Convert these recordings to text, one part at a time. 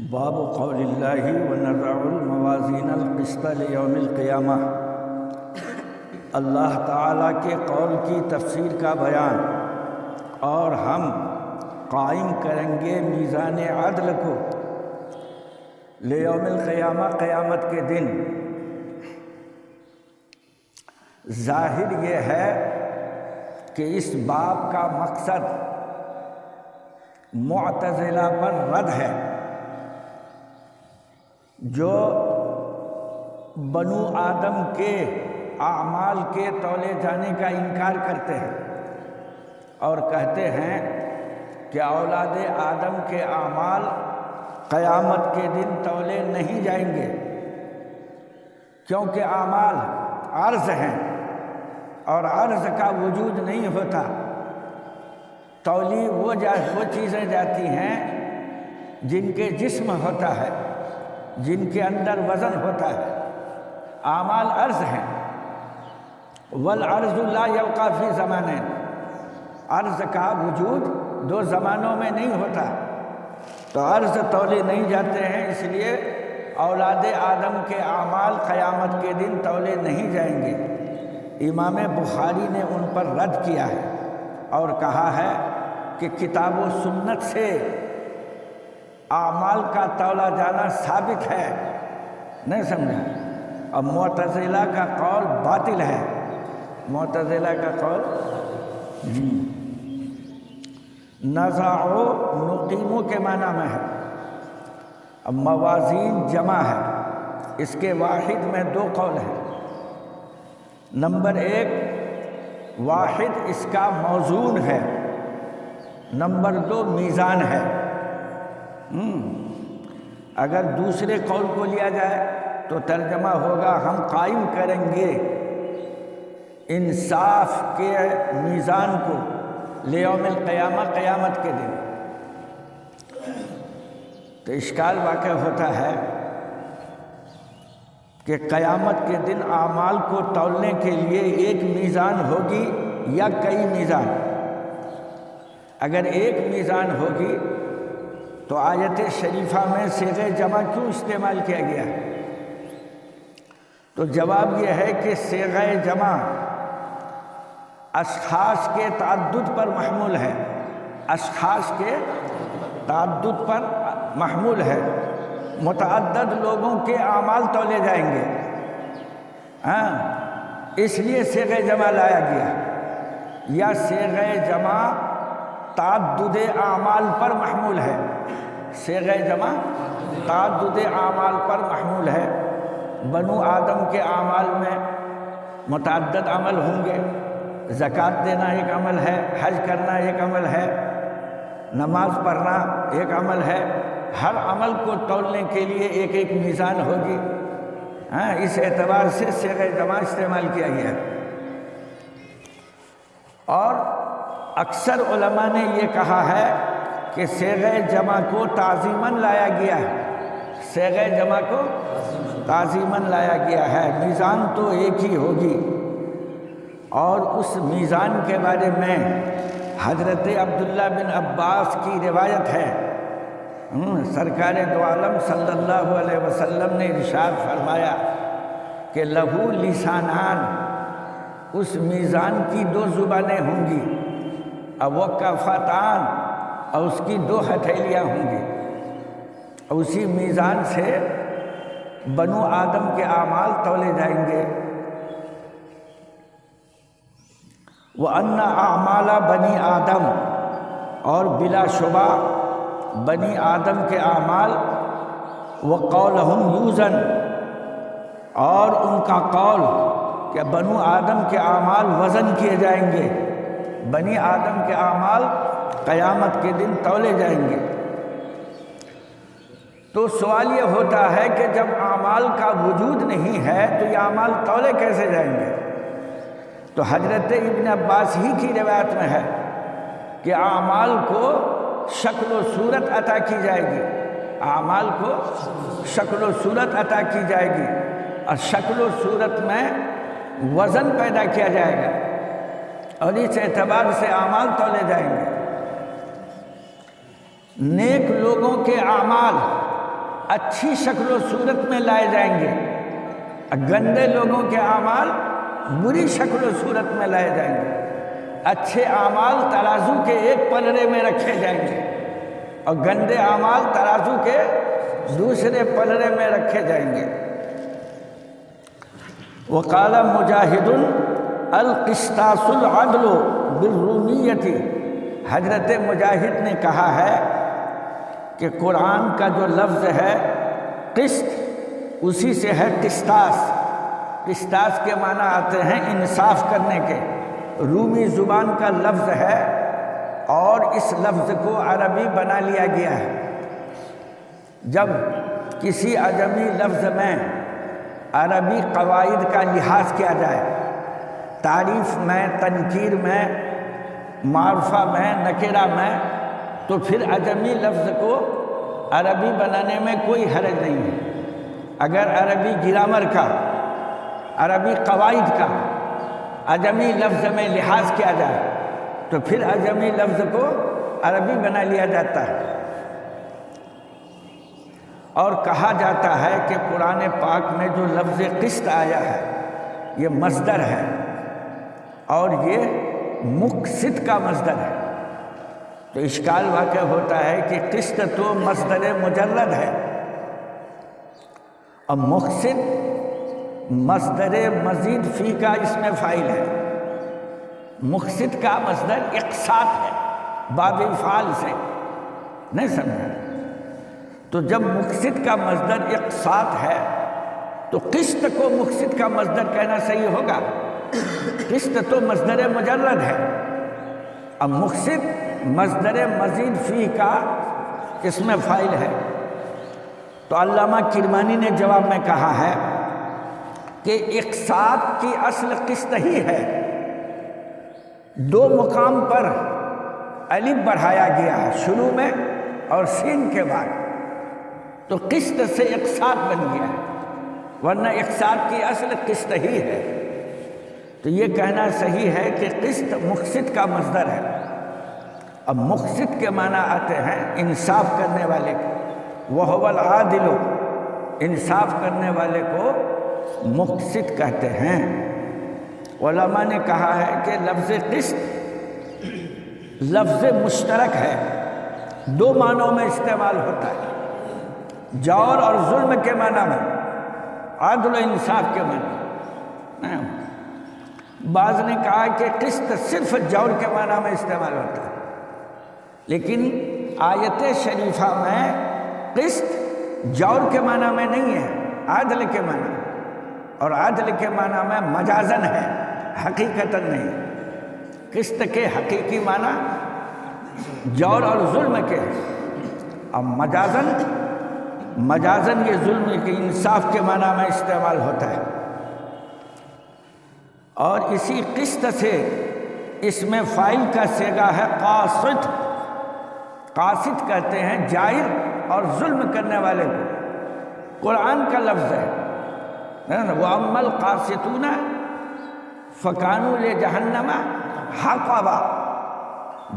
باب قول اللہ ونضع الموازین القسط لیوم القیامہ، اللہ تعالیٰ کے قول کی تفسیر کا بیان۔ اور ہم قائم کریں گے میزان عدل کو لیوم القیامہ، قیامت کے دن۔ ظاہر یہ ہے کہ اس باب کا مقصد معتزلہ پر رد ہے، جو بنو آدم کے اعمال کے تولے جانے کا انکار کرتے ہیں اور کہتے ہیں کہ اولاد آدم کے اعمال قیامت کے دن تولے نہیں جائیں گے، کیونکہ اعمال عرض ہیں اور عرض کا وجود نہیں ہوتا۔ تولی وہ چیزیں جاتی ہیں جن کے جسم ہوتا ہے، جن کے اندر وزن ہوتا ہے۔ اعمال عرض ہیں، والعرض لا یبقی فی زمانین، عرض کا وجود دو زمانوں میں نہیں ہوتا، تو عرض تولے نہیں جاتے ہیں، اس لیے اولاد آدم کے اعمال قیامت کے دن تولے نہیں جائیں گے۔ امام بخاری نے ان پر رد کیا ہے اور کہا ہے کہ کتاب و سنت سے اعمال کا تولا جانا ثابت ہے، نہیں سمجھا؟ اب معتزلہ کا قول باطل ہے، معتزلہ کا قول نزعو نقیمو کے معنی میں ہے۔ اب موازین جمع ہے، اس کے واحد میں دو قول ہیں۔ نمبر ایک، واحد اس کا موزون ہے، نمبر دو میزان ہے۔ اگر دوسرے قول کو لیا جائے تو ترجمہ ہوگا ہم قائم کریں گے انصاف کے میزان کو لیوم القیامہ، قیامت کے دن۔ تو اشکال واقع ہوتا ہے کہ قیامت کے دن اعمال کو تولنے کے لیے ایک میزان ہوگی یا کئی میزان؟ اگر ایک میزان ہوگی تو آیت شریفہ میں صیغہ جمع کیوں استعمال کیا گیا ہے؟ تو جواب یہ ہے کہ صیغہ جمع اشخاص کے تعدد پر محمول ہے، اشخاص کے تعدد پر محمول ہے، متعدد لوگوں کے اعمال تولے جائیں گے، اس لیے صیغہ جمع لایا گیا۔ یا صیغہ جمع تعدد اعمال پر محمول ہے، صیغہ جمع تعدد اعمال پر محمول ہے۔ بنو آدم کے اعمال میں متعدد عمل ہوں گے، زکوٰۃ دینا ایک عمل ہے، حج کرنا ایک عمل ہے، نماز پڑھنا ایک عمل ہے۔ ہر عمل کو تولنے کے لیے ایک ایک میزان ہوگی، اس اعتبار سے صیغہ جمع استعمال کیا گیا۔ اور اکثر علماء نے یہ کہا ہے کہ صیغہ جمع کو تعظیماً لایا گیا ہے، صیغہ جمع کو تعظیماً لایا گیا ہے، میزان تو ایک ہی ہوگی۔ اور اس میزان کے بارے میں حضرت عبداللہ بن عباس کی روایت ہے، سرکار دو عالم صلی اللہ علیہ وسلم نے ارشاد فرمایا کہ لہو لسانان، اس میزان کی دو زبانیں ہوں گی، وکفتان، اور اس کی دو ہتھیلیاں ہوں گی۔ اسی میزان سے بنو آدم کے اعمال تولے جائیں گے۔ وَأَنَّ أَعْمَالَ بنی آدم، اور بلا شبہ بنی آدم کے اعمال، وَقَوْلَهُمْ يُوزَنْ، اور ان کا قول کہ بنو آدم کے اعمال وزن کیے جائیں گے، بنی آدم کے اعمال قیامت کے دن تولے جائیں گے۔ تو سوال یہ ہوتا ہے کہ جب اعمال کا وجود نہیں ہے تو یہ اعمال تولے کیسے جائیں گے؟ تو حضرت ابن عباس ہی کی روایت میں ہے کہ اعمال کو شکل و صورت عطا کی جائے گی، اعمال کو شکل و صورت عطا کی جائے گی، اور شکل و صورت میں وزن پیدا کیا جائے گا، اور اس اعتبار سے اعمال تولے جائیں گے۔ نیک لوگوں کے اعمال اچھی شکل و صورت میں لائے جائیں گے، گندے لوگوں کے اعمال بری شکل و صورت میں لائے جائیں گے، اچھے اعمال ترازو کے ایک پلڑے میں رکھے جائیں گے اور گندے اعمال ترازو کے دوسرے پلڑے میں رکھے جائیں گے۔ وقال مجاہد القسطاس العدل بالرومیۃ، حضرت مجاہد نے کہا ہے کہ قرآن کا جو لفظ ہے قسط، اسی سے ہے قسطاس۔ قسطاس کے معنی آتے ہیں انصاف کرنے کے، رومی زبان کا لفظ ہے اور اس لفظ کو عربی بنا لیا گیا ہے۔ جب کسی عجمی لفظ میں عربی قواعد کا لحاظ کیا جائے، تعریف میں، تنکیر میں، معرفہ میں، نکرہ میں، تو پھر عجمی لفظ کو عربی بنانے میں کوئی حرج نہیں ہے۔ اگر عربی گرامر کا، عربی قواعد کا عجمی لفظ میں لحاظ کیا جائے تو پھر عجمی لفظ کو عربی بنا لیا جاتا ہے۔ اور کہا جاتا ہے کہ قرآن پاک میں جو لفظ قسط آیا ہے یہ مصدر ہے اور یہ مقسط کا مصدر ہے۔ تو اشکال واقع ہوتا ہے کہ قسط تو مصدر مجرد ہے اور مقسط مصدر مزید فی کا اس میں فاعل ہے۔ مقسط کا مصدر اقساط ہے، باب فعال سے، نہیں سمجھا؟ تو جب مقسط کا مصدر اقساط ہے تو قسط کو مقسط کا مصدر کہنا صحیح ہوگا؟ قسط تو مصدر مجرد ہے، اب مقسط مصدر مزید فی کا اس میں فاعل ہے۔ تو علامہ کرمانی نے جواب میں کہا ہے کہ اقساط کی اصل قسط ہی ہے، دو مقام پر الف بڑھایا گیا ہے، شروع میں اور سین کے بعد، تو قسط سے اقساط بن گیا ہے، ورنہ اقساط کی اصل قسط ہی ہے۔ تو یہ کہنا صحیح ہے کہ قسط مقسط کا مصدر ہے۔ اب مقسط کے معنی آتے ہیں انصاف کرنے والے کے، وَهُوَ الْعَادِلُ، انصاف کرنے والے کو مقسط کہتے ہیں۔ علماء نے کہا ہے کہ لفظ قسط لفظ مشترک ہے، دو معنوں میں استعمال ہوتا ہے، جور اور ظلم کے معنی میں، عدل و انصاف کے معنی۔ بعض نے کہا کہ قسط صرف جور کے معنی میں استعمال ہوتا ہے، لیکن آیت شریفہ میں قسط جور کے معنی میں نہیں ہے، عدل کے معنی، اور عدل کے معنی میں مجازن ہے، حقیقتاً نہیں۔ قسط کے حقیقی معنی جور اور ظلم کے ہیں، اب مجازن یہ ظلم کے انصاف کے معنی میں استعمال ہوتا ہے۔ اور اسی قسط سے اس میں فاعل کا صیغہ ہے قاسط۔ قاسط کہتے ہیں جائر اور ظلم کرنے والے کو، قرآن کا لفظ ہے۔ وَأَمَّا الْقَاسِطُونَ فَكَانُوا لِجَهَنَّمَ حَطَبًا،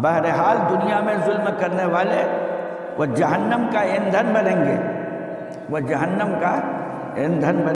بہرحال دنیا میں ظلم کرنے والے وہ جہنم کا ایندھن بنیں گے، وہ جہنم کا ایندھن بنیں گے۔